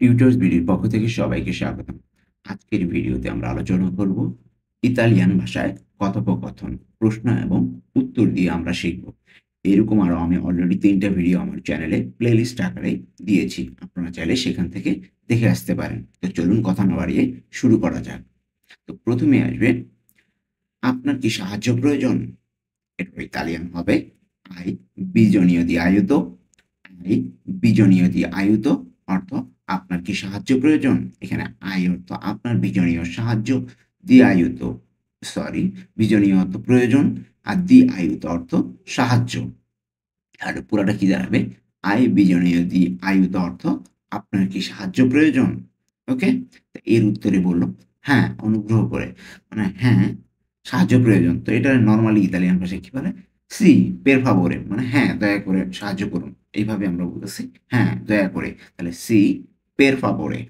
Tutors ভিডিওর পক্ষ থেকে সবাইকে স্বাগতম। আজকের ভিডিওতে আমরা আলোচনা করব ইতালিয়ান ভাষায় কথোপকথন, প্রশ্ন এবং উত্তর দিয়ে আমরা শিখব। এরকম আরও আমি অলরেডি ৩টা ভিডিও আমার চ্যানেলে প্লেলিস্ট আকারে দিয়েছি। আপনারা চাইলে সেখান থেকে দেখে আসতে পারেন। তো চলুন কথা না বাড়িয়ে শুরু করা যাক। তো প্রথমে আসবে, আপনার কি সাহায্য প্রয়োজন? এটা ইতালিয়ান হবে আই বিজনীয় দি আইউতো। আই বিজনীয় দি আইউতো অর্থ আপনার কি সাহায্য প্রয়োজন? এখানে আই অর্থ আপনার, বিজনীয় সাহায্য, দি আইউতো সরি বিজনীয় অর্থ প্রয়োজন, আর দি আইউতো অর্থ সাহায্য। আর পুরাটা কি দাঁড়াবে? আই বিজনীয় দি আইউতো অর্থ আপনার কি সাহায্য প্রয়োজন? ওকে, এর উত্তরে বলল হ্যাঁ, অনুগ্রহ করে, মানে হ্যাঁ সাহায্য প্রয়োজন। তো এটা নর্মালি ইতালিয়ান ভাষায় কি বলে? সি পের ফাভোরে, মানে হ্যাঁ দয়া করে সাহায্য করুন। এইভাবে আমরা বলতেছি হ্যাঁ দয়া করে। তাহলে সি পের ফাভোরে,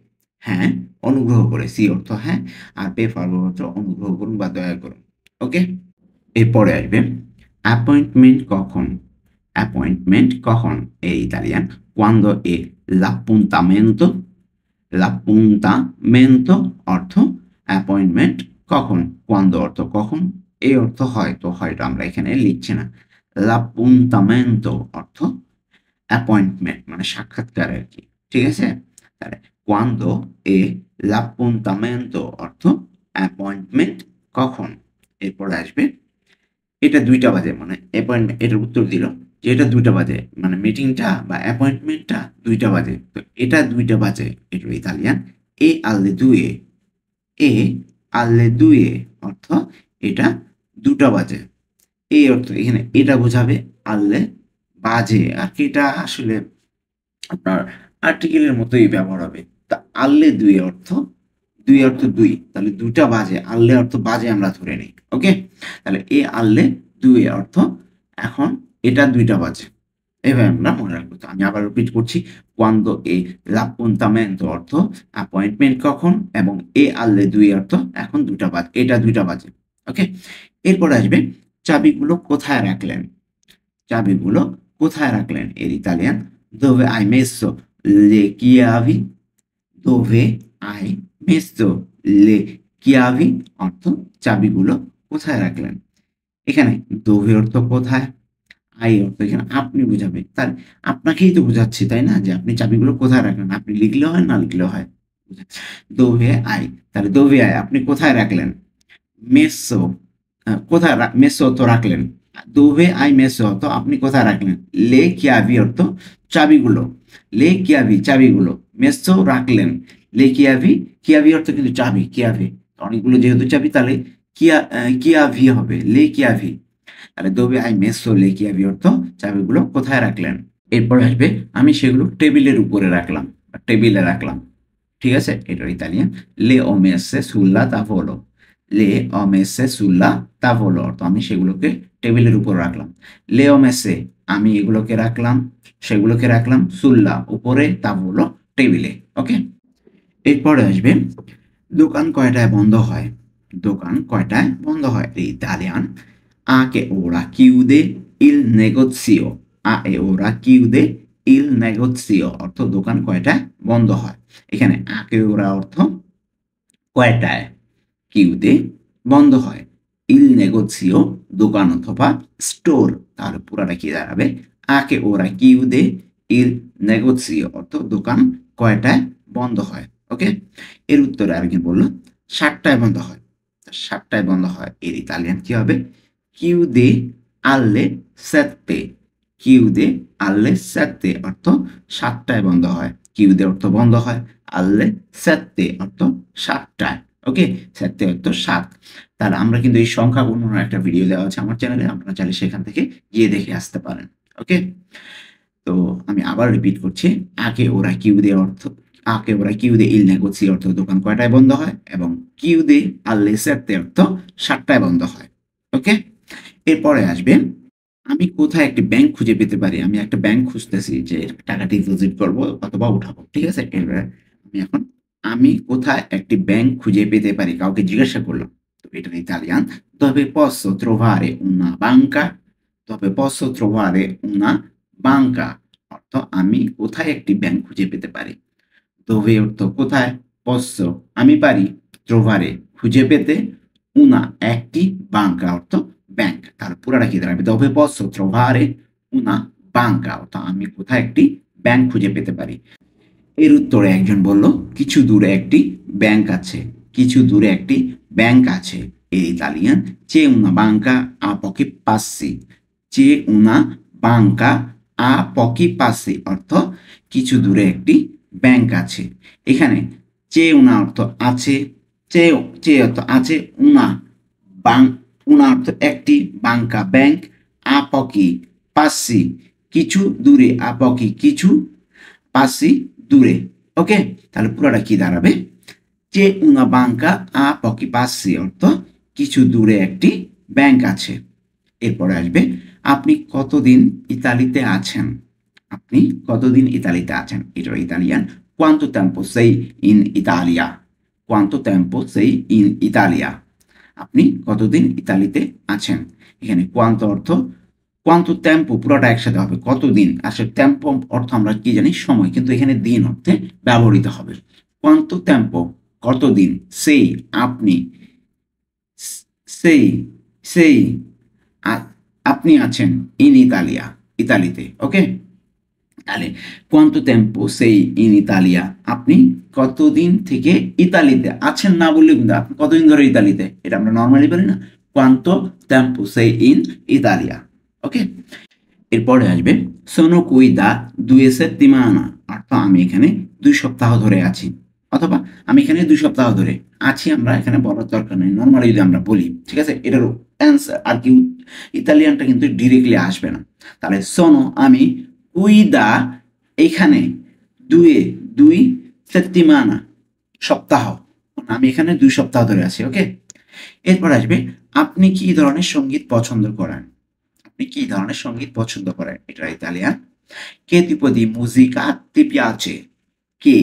হ্যাঁ অনুগ্রহ করে। সি অর্থ হ্যাঁ, আর পের ফাভোরে অর্থ অনুগ্রহ করুন বা দয়া করুন। ওকে, এরপরে আসবে অ্যাপয়েন্টমেন্ট কখন? অ্যাপয়েন্টমেন্ট কখন এ ইতালিয়ান quando è l'appuntamento। l'appuntamento অর্থ অ্যাপয়েন্টমেন্ট কখন, quando অর্থ কখন, এ অর্থ হয়, তো হয়টা আমরা এখানে লিখছি না। l'appuntamento অর্থ অ্যাপয়েন্টমেন্ট মানে সাক্ষাৎকার আর কি, ঠিক আছে? তাহলে quando è l'appuntamento অর্থ অ্যাপয়েন্টমেন্ট কখন। এরপরে আসবে এটা ২টা বাজে, মানে অ্যাপয়েন্টমেন্ট, এটার উত্তর দিল যে এটা ২টা বাজে, মানে মিটিংটা বা অ্যাপয়েন্টমেন্টটা ২টা বাজে। তো এটা ২টা বাজে, এটা ইতালিয়ান এ alle due। এ alle due অর্থ এটা ২টা বাজে। এই অর্থ এখানে এটা বোঝাবে, আল্লে বাজে আর কি, এটা আসলে আপনার আর্টিকেলের মতোই ব্যবহার হবে। তা আল্লে ২ অর্থ, ২ অর্থ ২, তাহলে ২টা বাজে, আল্লে অর্থ বাজে আমরা ধরে নেই। ওকে, তাহলে এ আল্লে ২ অর্থ এখন এটা ২টা বাজে। এভাবে আমরা মনে রাখবো। তো আমি আবার রিপিট করছি, quando è l'appuntamento অর্থ অ্যাপয়েন্টমেন্ট কখন, এবং এ আল্লে ২ অর্থ এখন ২টা বাজে, এটা ২টা বাজে। ওকে, এরপরে আসবে চাবিগুলো কোথায় রাখলেন? চাবিগুলো কোথায় রাখলেন এর Italian dove hai messo le chiavi। dove hai messo le chiavi অর্থ চাবিগুলো কোথায় রাখলেন। এখানে dove অর্থ কোথায়, আই অর্থ এখানে আপনি বোঝাবে। তাহলে আপনাকেই তো বোঝাচ্ছি, তাই না, যে আপনি চাবিগুলো কোথায় রাখলেন। আপনি লিখলেও হয়, না লিখলেও হয়। dove hai, তাহলে dove hai আপনি কোথায় রাখলেন। মেসো কোথায় মেসো অর্থ রাখলেন। দোভে আই মেসো অর্থ আপনি কোথায় রাখলেন। লে কিয়াভি অর্থ চাবিগুলো। লে কিয়াভি চাবিগুলো, মেসো রাখলেন, লে কিয়াভি, কিয়াভি অর্থ কিন্তু চাবি, কিয়াভি অনেকগুলো যেহেতু চাবি, তাহলে কিয়াভি হবে, লে কিয়াভি। তাহলে দোভে আই মেসো লে কিয়াভি অর্থ চাবিগুলো কোথায় রাখলেন। এরপর আসবে আমি সেগুলো টেবিলের উপরে রাখলাম, টেবিলে রাখলাম, ঠিক আছে? এটার ইতালিয়ান লে ও মেসে সুল্লা তাভোলো। লে ও মেসে সুল্লা তাভোলো অর্থ আমি সেগুলোকে টেবিলের উপর রাখলাম। লে ও মেসে আমি এগুলোকে রাখলাম, সেগুলোকে রাখলাম, সুল্লা উপরে, তাভোলো টেবিলে। ওকে, এরপরে আসবে দোকান কয়টায় বন্ধ হয়। দোকান কয়টায় বন্ধ হয় Italian a che ora chiude il negozio। a e ora chiude il negozio অর্থ দোকান কয়টায় বন্ধ হয়। এখানে a che ora অর্থ কয়টায়, কিউতে বন্ধ হয়, ইল নেগোসিও দোকান অথবা স্টোর, তাহলে পুরাটা কি দাঁড়াবে, আকে ওরা কিউদে ইল নেগোসিও অর্থ দোকান কয়টায় বন্ধ হয়। ওকে, এর উত্তরে আর কি বললো, 7টায় বন্ধ হয়। 7টায় বন্ধ হয় এর ইতালিয়ান কি হবে, কিউদে আল্লে সেত্তে। কিউদে আল্লে সেত্তে অর্থ 7টায় বন্ধ হয়। কিউদে অর্থ বন্ধ হয়, আল্লে সেত্তে অর্থ 7টায়। ওকে, 7 অর্থ 7। তাহলে আমরা কিন্তু এই সংখ্যা গণনার একটা ভিডিও দেওয়া আছে আমার চ্যানেলে, আপনারা চাইলে সেখান থেকে গিয়ে দেখে আসতে পারেন। ওকে, তো আমি আবার রিপিট করছি, আকে ওরা কিউদে অর্থ, আকে ওরা কিউদে ইল নেগোসি অর্থ দোকান কয়টায় বন্ধ হয়, এবং কিউদে আল্লে সেত্তে অর্থ 7টায় বন্ধ হয়। ওকে, এরপরে আসবে আমি কোথায় একটি ব্যাংক খুঁজে পেতে পারি। আমি একটা ব্যাংক খুঁজতেছি যে টাকা ডিপোজিট করবো অথবা উঠাবো, ঠিক আছে? এবার আমি এখন আমি কোথায় একটি ব্যাংক খুঁজে পেতে পারি, কাউকে জিজ্ঞাসা করলাম। তো এটা Italian dove posso trovare una banca। dove posso trovare una banca অর্থ আমি কোথায় একটি ব্যাংক খুঁজে পেতে পারি। দোভে অর্থ কোথায়, পসো আমি পারি, ট্রোভারে খুঁজে পেতে, উনা একটি, বাঙ্কা অর্থ ব্যাংক। তাহলে পুরোটা কি দাঁড়াবে, দোভে পসো ট্রোভারে উনা বাঙ্কা অর্থ আমি কোথায় একটি ব্যাংক খুঁজে পেতে পারি। এর উত্তরে একজন বলল কিছু দূরে একটি ব্যাংক আছে, কিছু দূরে একটি ব্যাংক আছে। এর Italian c'è una banca a pochi passi, c'è una banca a pochi passi অর্থ কিছু দূরে একটি ব্যাংক আছে। এখানে c'è una অর্থ আছে, c'è অর্থ আছে, una অর্থ একটি, বাঙ্কা ব্যাংক, a pochi passi কিছু দূরে, a pochi কিছু, passi দূরে। ওকে, তাহলে পুরোটা কি দাঁড়াবে, c'è una banca a pochi passi অর্থ কিছু দূরে একটি ব্যাংক আছে। এরপরে আসবে আপনি কতদিন ইতালিতে আছেন, আপনি কতদিন ইতালিতে আছেন, এটার Italian quanto tempo sei in Italia, quanto tempo sei in Italia আপনি কতদিন ইতালিতে আছেন। এখানে quanto অর্থ, quanto tempo পুরোটা একসাথে হবে, কতদিন। আসলে tempo অর্থ আমরা কি জানি, সময়, কিন্তু এখানে দিন অর্থে ব্যবহৃত হবে। quanto tempo কতদিন, সেই আপনি, সেই সেই আপনি আছেন ইন ইতালিয়া ইতালিতে। ওকে, তাহলে quanto tempo sei in Italia আপনি কতদিন থেকে ইতালিতে আছেন, না বললে কিন্তু আপনি কতদিন ধরে ইতালিতে, এটা আমরা নর্মালি বলি না, quanto tempo sei in Italia। ওকে, এরপরে আসবে sono qui da 2 settimane অর্থ আমি এখানে 2 সপ্তাহ ধরে আছি, অথবা আমি এখানে 2 সপ্তাহ ধরে আছি, আমরা এখানে বলার দরকার নেই, নর্মালি যদি আমরা বলি, ঠিক আছে। এটার অ্যান্সার আর কি, ইতালিয়ানটা কিন্তু ডিরেক্টলি আসবে না। তাহলে sono আমি, qui da এখানে, 2 settimane সপ্তাহ, আমি এখানে 2 সপ্তাহ ধরে আছি। ওকে, এরপর আসবে আপনি কি ধরনের সঙ্গীত পছন্দ করেন, আপনি কি ধরনের সঙ্গীত পছন্দ করেন, এটা Italian che tipo di musica ti piace, che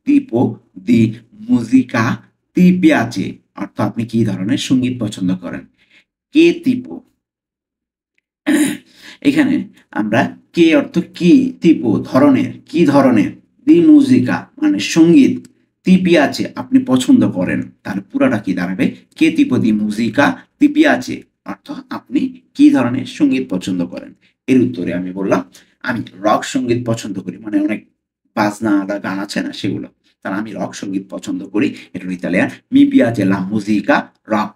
tipo di musica ti piace অর্থ আপনি কি ধরনের সঙ্গীত পছন্দ করেন। কে tipo এখানে আমরা কে অর্থ কি, tipo ধরনের, কি ধরনের, দি musica মানে সঙ্গীত, ti piace আপনি পছন্দ করেন, তাহলে পুরোটা কি দাঁড়াবে, কে tipo di musica ti piace অর্থ আপনি কি ধরনের সঙ্গীত পছন্দ করেন। এর উত্তরে আমি বললাম আমি রক সঙ্গীত পছন্দ করি, মানে অনেক বাজনা বা গান আছে না সেগুলো, তাহলে আমি রক সঙ্গীত পছন্দ করি। এটা Italian mi piace la musica rock,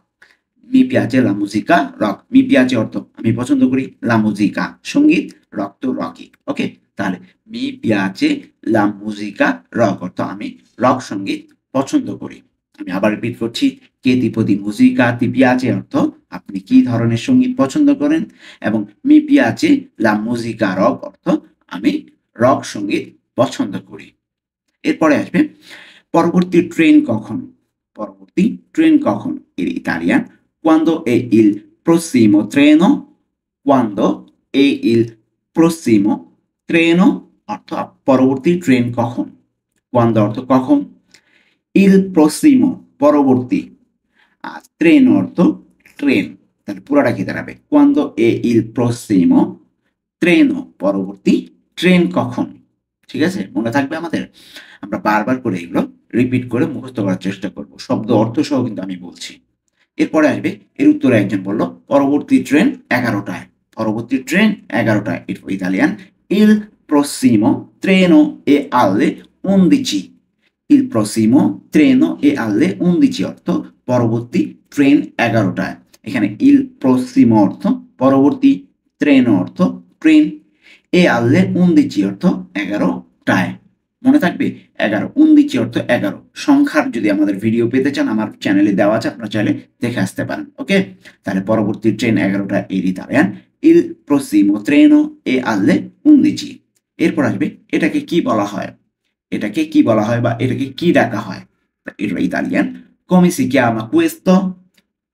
mi piace la musica rock, mi piace অর্থ আমি পছন্দ করি, la musica সঙ্গীত, rock তো রকি। ওকে, তাহলে mi piace la musica rock অর্থ আমি রক সঙ্গীত পছন্দ করি। আমি আবার রিপিট করছি, che tipo di musica ti piace অর্থ আপনি কি ধরনের সঙ্গীত পছন্দ করেন, এবং mi piace la musica rock অর্থ আমি রক সঙ্গীত পছন্দ করি। এরপরে আসবে পরবর্তী ট্রেন কখন, পরবর্তী ট্রেন কখন, এর Italian quando è il prossimo treno, quando è il prossimo treno অর্থ পরবর্তী ট্রেন কখন, quando অর্থ কখন, il prossimo পরবর্তী, আর ট্রেন অর্থ ট্রেন, তাহলে পুরোটা কি দাঁড়াবে, quando è il prossimo treno পরবর্তী ট্রেন কখন। ঠিক আছে, মনে থাকবে আমাদের, আমরা বারবার করে এগুলো রিপিট করে মুখস্থ করার চেষ্টা করব, শব্দ অর্থ সহ কিন্তু আমি বলছি। এরপরে আসবে এর উত্তরে একজন বলল পরবর্তী ট্রেন 11টায়, পরবর্তী ট্রেন 11টায়, Italian il prossimo treno è alle 11, il prossimo treno è alle 11 অর্থ পরবর্তী ট্রেন 11টায়। এখানে il prossimo অর্থ পরবর্তী, ট্রেন অর্থ ট্রেন, e alle 11 অর্থ 11টায়। মনে থাকবে 11, 11 অর্থ 11 সংখ্যার যদি আমাদের ভিডিও পেতে চান আমার চ্যানেলে দেওয়া আছে, আপনারা চাইলে দেখে আসতে পারেন। ওকে, তাহলে পরবর্তী ট্রেন 11টা এর Italian il prossimo treno è alle 11। এরপর আসবে এটাকে কি বলা হয়, এটাকে কি বলা হয় বা এটাকে কি ডাকা হয়, এটা Italian come si chiama questo,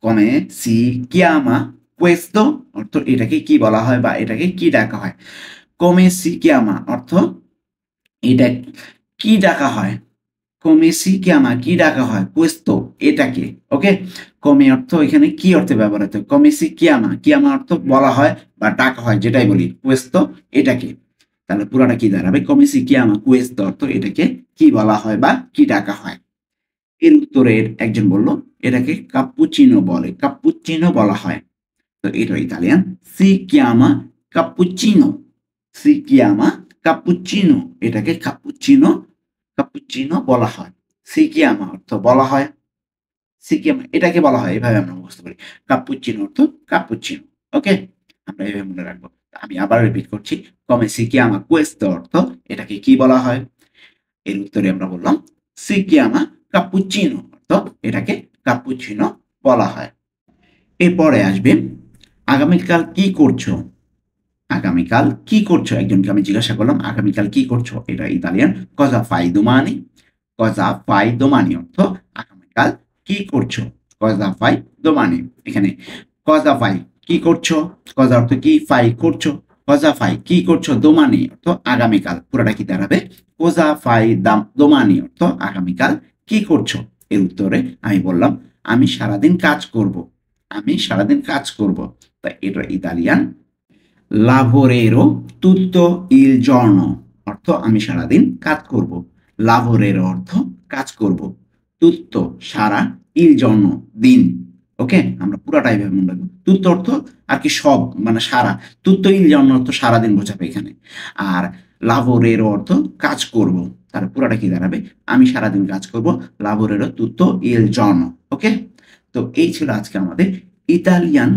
come si chiama questo অর্থ এটাকে কি বলা হয় বা এটাকে কি ডাকা হয়। come si chiama অর্থ এটা কি ডাকা হয়, come si chiama কি ডাকা হয়, questo এটাকে। ওকে, come অর্থ এখানে কি অর্থে ব্যবহৃত, come si chiama, chiama অর্থ বলা হয় বা ডাকা হয় যেটাই বলি, questo এটাকে, তাহলে পুরোটা কি দাঁড়াবে, come si chiama questo অর্থ এটাকে কি বলা হয় বা কি ডাকা হয়? এর উত্তরে একজন বলল, এটাকে কাপ্পুচিনো বলে, কাপ্পুচিনো বলা হয়। তো এটা ইতালিয়ান, সি চিয়ামা কাপ্পুচিনো, সি চিয়ামা কাপ্পুচিনো, এটাকে কাপ্পুচিনো, কাপ্পুচিনো বলা হয়। সি চিয়ামা অর্থ বলা হয়, সি চিয়ামা এটাকে বলা হয়, এভাবে আমরা মুখস্থ করি। কাপ্পুচিনো অর্থ কাপ্পুচিনো। ওকে? আমরা এভাবে মনে রাখবো। আমি আবার রিপিট করছি, come si chiama questo অর্থ এটাকে কি বলা হয়? এর উত্তরে আমরা বললাম সি চিয়ামা কাপ্পুচিনো অর্থ এটাকে কাপ্পুচিনো বলা হয়। এরপরে আসবে আগামীকাল কি করছো? আগামীকাল কি করছো? একজনকে আমি জিজ্ঞাসা করলাম, আগামীকাল কি করছো? এটা Italian, cosa fai domani? cosa fai domani অর্থ আগামীকাল কি করছো? cosa fai domani। এখানে cosa fai কি করছো? cosa অর্থ কি, fai করছো। cosa fai কি করছো? domani অর্থ আগামীকাল। পুরোটা কি দাঁড়াবে? cosa fai domani অর্থ আগামীকাল কি করছো? এর উত্তরে আমি বললাম, আমি সারাদিন কাজ করব। আমি সারাদিন কাজ করব। তা এটা Italian, lavorerò tutto il giorno অর্থ আমি সারাদিন কাজ করব। lavorerò অর্থ কাজ করব। tutto সারা, il giorno দিন। ওকে? আমরা পুরাটাই এভাবে মনে রাখবো। tutto অর্থ আর কি সব, মানে সারা। tutto il giorno অর্থ সারাদিন বোঝাবে এখানে। আর lavorerò অর্থ কাজ করব। তার পুরাটা কি দাঁড়াবে? আমি সারাদিন কাজ করব। lavorerò tutto il giorno। ওকে? তো এই ছিল আজকে আমাদের ইতালিয়ান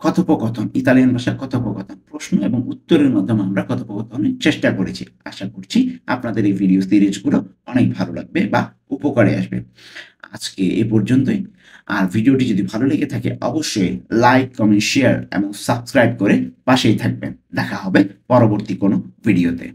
কথোপকথন, ইতালিয়ান ভাষার কথোপকথন, প্রশ্ন এবং উত্তরের মাধ্যমে আমরা কথোপকথনের চেষ্টা করেছি। আশা করছি আপনাদের এই ভিডিও সিরিজগুলো অনেক ভালো লাগবে বা উপকারে আসবে। আজকে এ পর্যন্তই। আর ভিডিওটি যদি ভালো লেগে থাকে অবশ্যই লাইক, কমেন্ট, শেয়ার এবং সাবস্ক্রাইব করে পাশেই থাকবেন। দেখা হবে পরবর্তী কোনো ভিডিওতে।